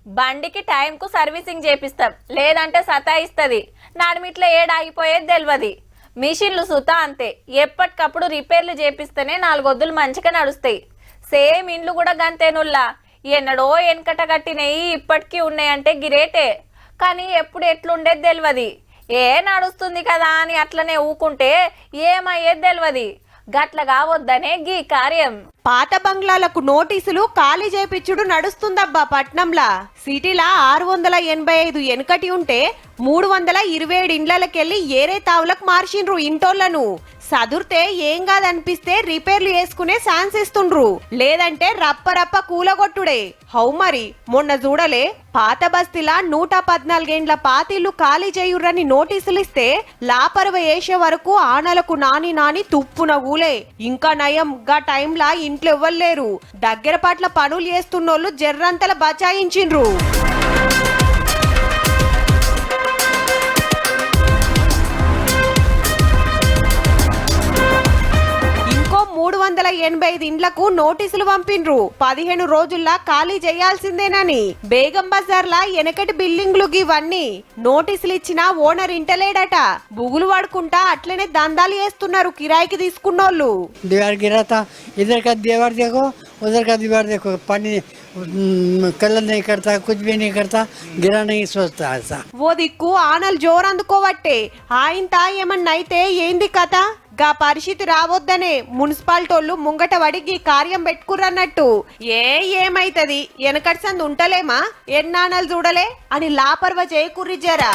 బండికి టైంకు సర్వీసింగ్ చేపిస్తాం, లేదంటే సతాయిస్తుంది. నడిమిట్ల ఏడాగిపోయేది తెలియదు. మిషన్లు సుతా అంతే, ఎప్పటికప్పుడు రిపేర్లు చేపిస్తేనే 4 వద్దులు మంచిగా నడుస్తాయి. సేమ్ ఇండ్లు కూడా గంతేనుల్లా. ఎన్నడో వెనకట కట్టినవి ఇప్పటికీ ఉన్నాయంటే గిరేటే. కానీ ఎప్పుడు ఎట్లుండేది తెలియదు. నడుస్తుంది కదా అని అట్లనే ఊకుంటే ఏమయ్యేది తెలియదు. గట్ల కావద్దనే గీ కార్యం. పాత బంగ్లాలకు నోటీసులు ఖాళీ చేపిచ్చుడు నడుస్తుందబ్బా పట్నంలా. సిటీలా 685 వెనకటి ఉంటే 327 ఇండ్లకెళ్ళి ఏరే తావులకు మార్చిండ్రు ఇంటోళ్లను. సదుర్తే ఏం కాదనిపిస్తే రిపేర్లు చేసుకునే ఛాన్స్ ఇస్తుండ్రు, లేదంటే రప్ప కూలగొట్టుడే. హౌ మరి మొన్న చూడలే, పాత బస్తీలా 114 ఏండ్ల పాతిళ్లు ఖాళీ చేయుర్రని నోటీసులు ఇస్తే లాపరవ వేసే వరకు ఆనలకు నాని తుప్పున కూలే. ఇంకా నయం గా టైంలా ఇంట్లో ఎవ్వలేరు. దగ్గర పట్ల పనులు చేస్తున్నోళ్ళు జర్రంతల బచాయించిండ్రు. ఇంకో 385 ఇండ్లకు నోటీసులు పంపిండ్రు. 15 రోజుల్లా ఖాళీ చేయాల్సిందేనని. బేగం బజార్లా వెనకటి బిల్డింగ్లు ఇవన్నీ నోటీసులు ఇచ్చినా ఓనర్ ఇంటలేడట. బుగులు పడుకుంటా అట్లనే దందాలు చేస్తున్నారు కిరాయికి తీసుకున్నోళ్ళు. इधर का दीवार देखो, उधर का दीवार देखो, पानी कलर नहीं करता, कुछ भी नहीं करता, गिरा नहीं सोचता ऐसा. ఓ దిక్కు ఆనలు జోరందుకోవట్టే. ఆయింతా ఏమన్నైతే ఏంది కథ? గా పరిస్థితి రావద్దనే మున్సిపాలిటోళ్ళు ముంగట వడిగి కార్యం పెట్టుకురన్నట్టు. ఏమైతది, వెనకటి సంది ఉంటలేమా, ఎన్నానలు చూడలే అని లాపర్వ చేయకుర్రి జరా.